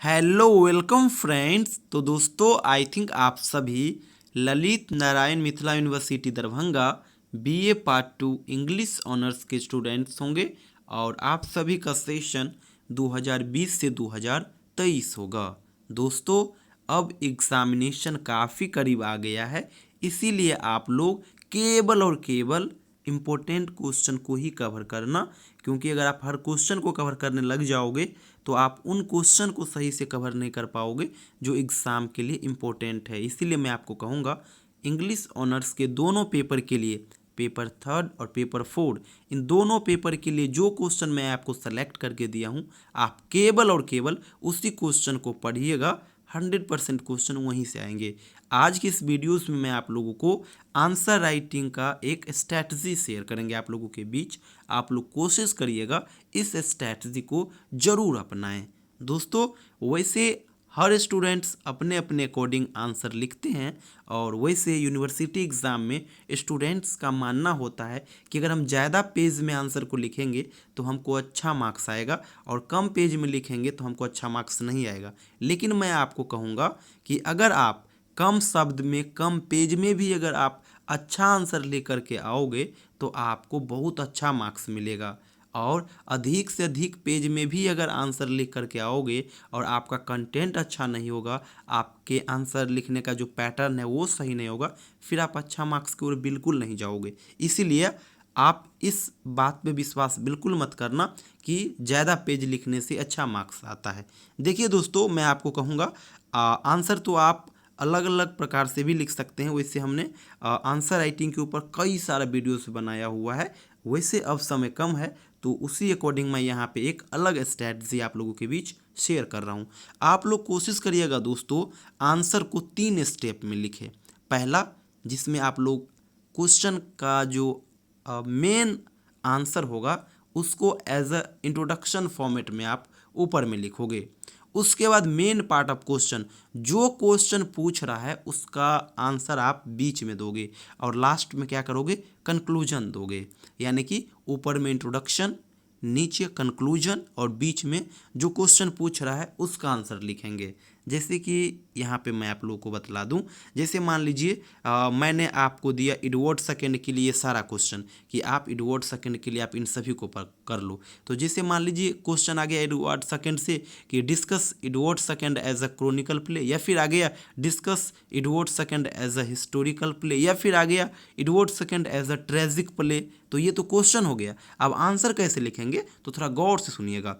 Hello welcome friends. तो दोस्तों I think आप सभी Lalit Narayan Mithila university Darbhanga BA part 2 English honours के स्टूडेंट्स होंगे और आप सभी का सेशन 2020 से 2023 होगा। दोस्तों अब एग्जामिनेशन काफ़ी करीब आ गया है, इसीलिए आप लोग केवल और केवल इम्पोर्टेंट क्वेश्चन को ही कवर करना, क्योंकि अगर आप हर क्वेश्चन को कवर करने लग जाओगे तो आप उन क्वेश्चन को सही से कवर नहीं कर पाओगे जो एग्ज़ाम के लिए इम्पोर्टेंट है। इसीलिए मैं आपको कहूँगा इंग्लिश ऑनर्स के दोनों पेपर के लिए, पेपर 3 और पेपर 4, इन दोनों पेपर के लिए जो क्वेश्चन मैं आपको सेलेक्ट करके दिया हूँ, आप केवल और केवल उसी क्वेश्चन को पढ़िएगा। 100% क्वेश्चन वहीं से आएंगे। आज की इस वीडियोस में मैं आप लोगों को आंसर राइटिंग का एक स्ट्रैटेजी शेयर करेंगे आप लोगों के बीच। आप लोग कोशिश करिएगा इस स्ट्रैटेजी को ज़रूर अपनाएं। दोस्तों वैसे हर स्टूडेंट्स अपने अपने अकॉर्डिंग आंसर लिखते हैं, और वैसे यूनिवर्सिटी एग्ज़ाम में स्टूडेंट्स का मानना होता है कि अगर हम ज़्यादा पेज में आंसर को लिखेंगे तो हमको अच्छा मार्क्स आएगा, और कम पेज में लिखेंगे तो हमको अच्छा मार्क्स नहीं आएगा। लेकिन मैं आपको कहूँगा कि अगर आप कम शब्द में कम पेज में भी अगर आप अच्छा आंसर लेकर के आओगे तो आपको बहुत अच्छा मार्क्स मिलेगा, और अधिक से अधिक पेज में भी अगर आंसर लिख करके आओगे और आपका कंटेंट अच्छा नहीं होगा, आपके आंसर लिखने का जो पैटर्न है वो सही नहीं होगा, फिर आप अच्छा मार्क्स की ओर बिल्कुल नहीं जाओगे। इसीलिए आप इस बात पे विश्वास बिल्कुल मत करना कि ज़्यादा पेज लिखने से अच्छा मार्क्स आता है। देखिए दोस्तों मैं आपको कहूँगा आंसर तो आप अलग अलग प्रकार से भी लिख सकते हैं। वैसे हमने आंसर राइटिंग के ऊपर कई सारा वीडियोस बनाया हुआ है, वैसे अब समय कम है तो उसी अकॉर्डिंग मैं यहाँ पे एक अलग स्ट्रैटेजी आप लोगों के बीच शेयर कर रहा हूँ। आप लोग कोशिश करिएगा दोस्तों आंसर को 3 स्टेप में लिखें। पहला, जिसमें आप लोग क्वेश्चन का जो मेन आंसर होगा उसको एज अ इंट्रोडक्शन फॉर्मेट में आप ऊपर में लिखोगे। उसके बाद मेन पार्ट ऑफ क्वेश्चन, जो क्वेश्चन पूछ रहा है उसका आंसर आप बीच में दोगे, और लास्ट में क्या करोगे, कंक्लूजन दोगे। यानी कि ऊपर में इंट्रोडक्शन, नीचे कंक्लूजन, और बीच में जो क्वेश्चन पूछ रहा है उसका आंसर लिखेंगे। जैसे कि यहाँ पे मैं आप लोगों को बतला दूं, जैसे मान लीजिए मैंने आपको दिया एडवर्ड सेकंड के लिए सारा क्वेश्चन कि आप एडवर्ड सेकंड के लिए आप इन सभी को कर लो। तो जैसे मान लीजिए क्वेश्चन आ गया एडवर्ड सेकंड से कि discuss Edward second as a chronicle play, या फिर आ गया discuss Edward second as a historical play, या फिर आ गया Edward second as a tragic play. तो ये तो क्वेश्चन हो गया। अब आंसर कैसे लिखेंगे तो थोड़ा गौर से सुनिएगा।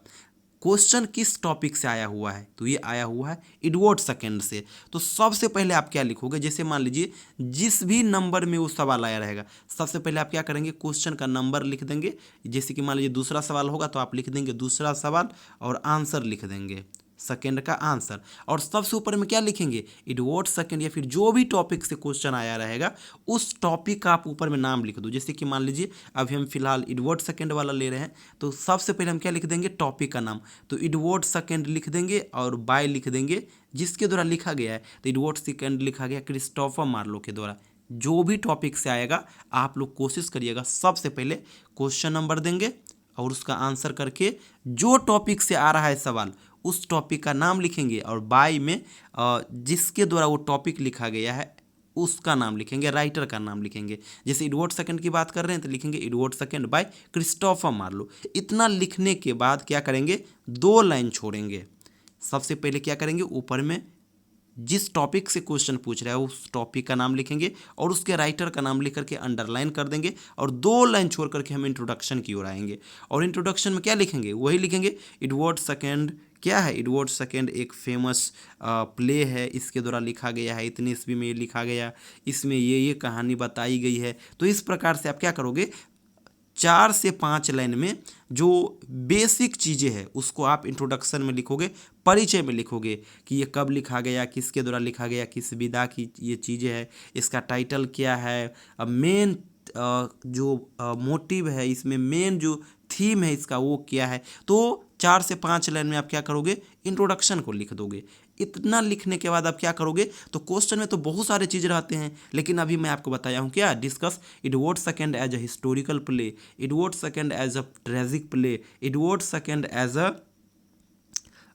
क्वेश्चन किस टॉपिक से आया हुआ है, तो ये आया हुआ है एडवर्ड सेकंड से। तो सबसे पहले आप क्या लिखोगे, जैसे मान लीजिए जिस भी नंबर में वो सवाल आया रहेगा, सबसे पहले आप क्या करेंगे, क्वेश्चन का नंबर लिख देंगे। जैसे कि मान लीजिए दूसरा सवाल होगा तो आप लिख देंगे दूसरा सवाल और आंसर लिख देंगे, सेकंड का आंसर। और सबसे ऊपर में क्या लिखेंगे, एडवर्ड सेकंड, या फिर जो भी टॉपिक से क्वेश्चन आया रहेगा उस टॉपिक का आप ऊपर में नाम लिख दो। जैसे कि मान लीजिए अभी हम फिलहाल एडवर्ड सेकंड वाला ले रहे हैं, तो सबसे पहले हम क्या लिख देंगे, टॉपिक का नाम। तो एडवर्ड सेकंड लिख देंगे और बाय लिख देंगे जिसके द्वारा लिखा गया है। तो एडवर्ड सेकंड लिखा गया क्रिस्टोफर मार्लो के द्वारा। जो भी टॉपिक से आएगा आप लोग कोशिश करिएगा सबसे पहले क्वेश्चन नंबर देंगे और उसका आंसर करके जो टॉपिक से आ रहा है सवाल उस टॉपिक का नाम लिखेंगे, और बाय में जिसके द्वारा वो टॉपिक लिखा गया है उसका नाम लिखेंगे, राइटर का नाम लिखेंगे। जैसे एडवर्ड सेकंड की बात कर रहे हैं तो लिखेंगे Edward second by Christopher Marlowe. इतना लिखने के बाद क्या करेंगे, 2 लाइन छोड़ेंगे। सबसे पहले क्या करेंगे, ऊपर में जिस टॉपिक से क्वेश्चन पूछ रहा है उस टॉपिक का नाम लिखेंगे और उसके राइटर का नाम लिख करके अंडरलाइन कर देंगे, और 2 लाइन छोड़ करके हम इंट्रोडक्शन की ओर आएंगे। और इंट्रोडक्शन में क्या लिखेंगे, वही लिखेंगे एडवर्ड सेकंड। क्या है, एडवर्ड सेकंड एक फेमस प्ले है, इसके द्वारा लिखा गया है, इतनी ईस्वी में ये लिखा गया, इसमें ये कहानी बताई गई है। तो इस प्रकार से आप क्या करोगे, 4 से 5 लाइन में जो बेसिक चीज़ें हैं उसको आप इंट्रोडक्शन में लिखोगे, परिचय में लिखोगे कि ये कब लिखा गया, किसके द्वारा लिखा गया, किस विधा की ये चीज़ें हैं, इसका टाइटल क्या है, मेन जो मोटिव है, इसमें मेन जो थीम है इसका वो क्या है। तो 4 से 5 लाइन में आप क्या करोगे, इंट्रोडक्शन को लिख दोगे। इतना लिखने के बाद आप क्या करोगे, तो क्वेश्चन में तो बहुत सारे चीज़ रहते हैं, लेकिन अभी मैं आपको बताया हूँ क्या, discuss Edward second as a historical play, Edward second as a tragic play, Edward second as a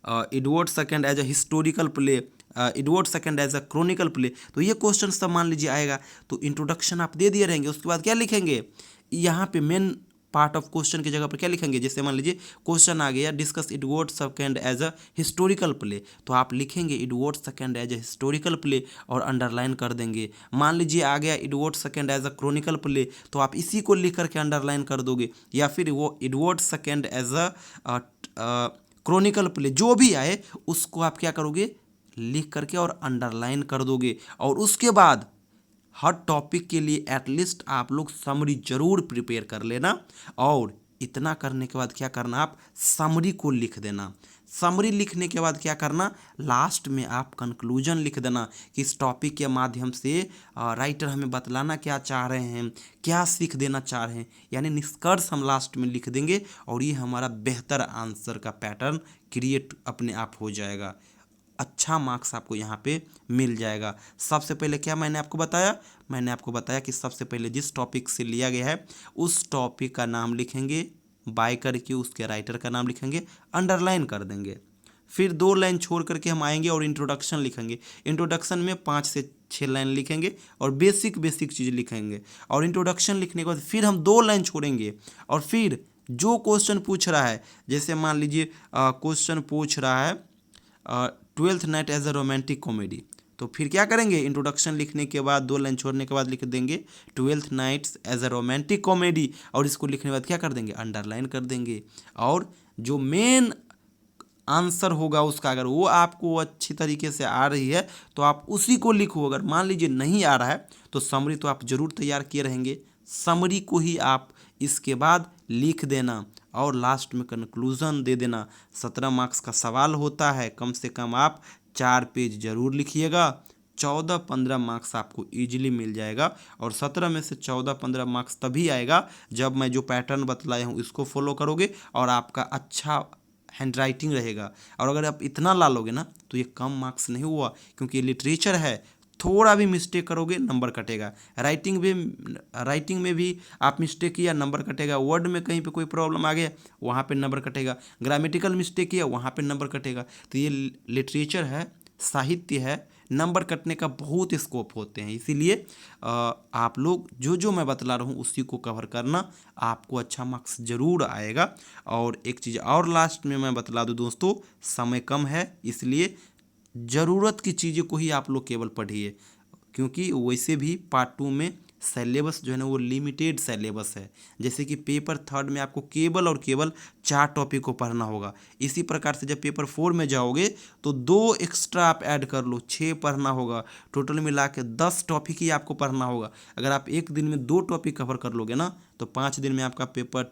Edward second as a historical play, Edward second as a chronicle play, तो ये क्वेश्चन सब मान लीजिए आएगा। तो इंट्रोडक्शन आप दे दिए रहेंगे, उसके बाद क्या लिखेंगे यहाँ पे मेन पार्ट ऑफ क्वेश्चन की जगह पर क्या लिखेंगे। जैसे मान लीजिए क्वेश्चन आ गया discuss Edward second as a historical play, तो आप लिखेंगे Edward second as a historical play और अंडरलाइन कर देंगे। मान लीजिए आ गया Edward second as a chronicle play, तो आप इसी को लिख करके अंडरलाइन कर दोगे। या फिर वो Edward second as a chronicle play, जो भी आए उसको आप क्या करोगे लिख करके और अंडरलाइन कर दोगे। और उसके बाद हर टॉपिक के लिए एटलीस्ट आप लोग समरी जरूर प्रिपेयर कर लेना। और इतना करने के बाद क्या करना, आप समरी को लिख देना। समरी लिखने के बाद क्या करना, लास्ट में आप कंक्लूजन लिख देना कि इस टॉपिक के माध्यम से राइटर हमें बतलाना क्या चाह रहे हैं, क्या सीख देना चाह रहे हैं, यानी निष्कर्ष हम लास्ट में लिख देंगे। और ये हमारा बेहतर आंसर का पैटर्न क्रिएट अपने आप हो जाएगा। अच्छा मार्क्स आपको यहाँ पे मिल जाएगा। सबसे पहले क्या मैंने आपको बताया कि सबसे पहले जिस टॉपिक से लिया गया है उस टॉपिक का नाम लिखेंगे, बाय करके उसके राइटर का नाम लिखेंगे, अंडरलाइन कर देंगे। फिर 2 लाइन छोड़ करके हम आएंगे और इंट्रोडक्शन लिखेंगे। इंट्रोडक्शन में 5 से 6 लाइन लिखेंगे और बेसिक चीज़ लिखेंगे। और इंट्रोडक्शन लिखने के बाद फिर हम 2 लाइन छोड़ेंगे और फिर जो क्वेश्चन पूछ रहा है, जैसे मान लीजिए क्वेश्चन पूछ रहा है Twelfth Night as a romantic comedy, तो फिर क्या करेंगे, इंट्रोडक्शन लिखने के बाद 2 लाइन छोड़ने के बाद लिख देंगे Twelfth Nights as a romantic comedy. और इसको लिखने के बाद क्या कर देंगे, अंडरलाइन कर देंगे। और जो मेन आंसर होगा उसका, अगर वो आपको अच्छी तरीके से आ रही है तो आप उसी को लिखो। अगर मान लीजिए नहीं आ रहा है तो समरी तो आप जरूर तैयार किए रहेंगे, समरी को ही आप इसके बाद लिख देना और लास्ट में कंक्लूजन दे देना। 17 मार्क्स का सवाल होता है, कम से कम आप 4 पेज जरूर लिखिएगा। 14-15 मार्क्स आपको इजीली मिल जाएगा। और 17 में से 14-15 मार्क्स तभी आएगा जब मैं जो पैटर्न बतलाया हूँ इसको फॉलो करोगे और आपका अच्छा हैंड राइटिंग रहेगा। और अगर आप इतना ला लोगे ना तो ये कम मार्क्स नहीं हुआ, क्योंकि ये लिटरेचर है, थोड़ा भी मिस्टेक करोगे नंबर कटेगा। राइटिंग में भी आप मिस्टेक किया नंबर कटेगा। वर्ड में कहीं पे कोई प्रॉब्लम आ गया वहाँ पे नंबर कटेगा। ग्रामेटिकल मिस्टेक किया वहाँ पे नंबर कटेगा। तो ये लिटरेचर है, साहित्य है, नंबर कटने का बहुत स्कोप होते हैं। इसीलिए आप लोग जो जो मैं बतला रहा हूँ उसी को कवर करना, आपको अच्छा मार्क्स जरूर आएगा। और एक चीज़ और लास्ट में मैं बतला दूँ दोस्तों, समय कम है इसलिए ज़रूरत की चीज़ों को ही आप लोग केवल पढ़िए, क्योंकि वैसे भी पार्ट 2 में सिलेबस जो है ना वो लिमिटेड सिलेबस है। जैसे कि पेपर 3 में आपको केवल और केवल 4 टॉपिक को पढ़ना होगा। इसी प्रकार से जब पेपर 4 में जाओगे तो 2 एक्स्ट्रा आप ऐड कर लो, 6 पढ़ना होगा। टोटल मिला के 10 टॉपिक ही आपको पढ़ना होगा। अगर आप एक दिन में 2 टॉपिक कवर कर लोगे ना तो 5 दिन में आपका पेपर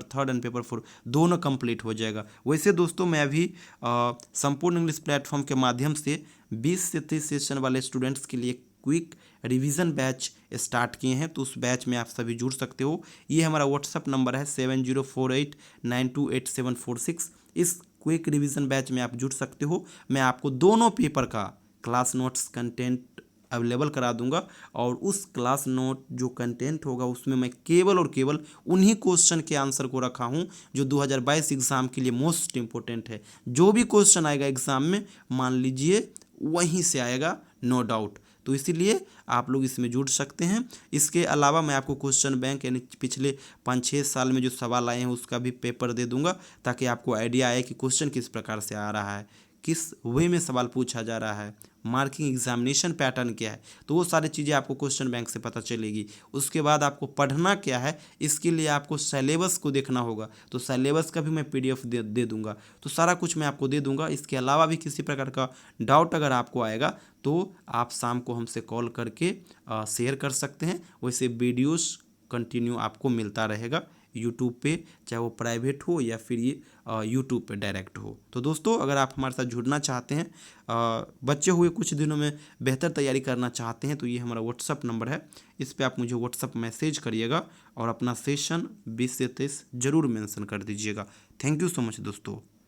3 एंड पेपर 4 दोनों कंप्लीट हो जाएगा। वैसे दोस्तों मैं अभी संपूर्ण इंग्लिश प्लेटफॉर्म के माध्यम से 20 से 30 सेशन वाले स्टूडेंट्स के लिए क्विक रिवीजन बैच स्टार्ट किए हैं, तो उस बैच में आप सभी जुड़ सकते हो। ये हमारा व्हाट्सअप नंबर है 7048928746। इस क्विक रिवीजन बैच में आप जुड़ सकते हो। मैं आपको दोनों पेपर का क्लास नोट्स कंटेंट अवेलेबल करा दूंगा और उस क्लास नोट जो कंटेंट होगा उसमें मैं केवल और केवल उन्हीं क्वेश्चन के आंसर को रखा हूं जो 2022 एग्ज़ाम के लिए मोस्ट इंपॉर्टेंट है। जो भी क्वेश्चन आएगा एग्ज़ाम में मान लीजिए वहीं से आएगा, नो डाउट। तो इसीलिए आप लोग इसमें जुड़ सकते हैं। इसके अलावा मैं आपको क्वेश्चन बैंक यानी पिछले 5-6 साल में जो सवाल आए हैं उसका भी पेपर दे दूंगा, ताकि आपको आइडिया आए कि क्वेश्चन किस प्रकार से आ रहा है, किस वे में सवाल पूछा जा रहा है, मार्किंग एग्जामिनेशन पैटर्न क्या है। तो वो सारी चीज़ें आपको क्वेश्चन बैंक से पता चलेगी। उसके बाद आपको पढ़ना क्या है, इसके लिए आपको सिलेबस को देखना होगा, तो सिलेबस का भी मैं PDF दे दूंगा। तो सारा कुछ मैं आपको दे दूंगा। इसके अलावा भी किसी प्रकार का डाउट अगर आपको आएगा तो आप शाम को हमसे कॉल करके शेयर कर सकते हैं। वैसे वीडियोस कंटिन्यू आपको मिलता रहेगा यूट्यूब पे, चाहे वो प्राइवेट हो या फिर ये यूट्यूब पे डायरेक्ट हो। तो दोस्तों अगर आप हमारे साथ जुड़ना चाहते हैं, बचे हुए कुछ दिनों में बेहतर तैयारी करना चाहते हैं, तो ये हमारा व्हाट्सअप नंबर है। इस पे आप मुझे व्हाट्सअप मैसेज करिएगा और अपना सेशन 20 से 23 जरूर मेंशन कर दीजिएगा। थैंक यू सो मच दोस्तों।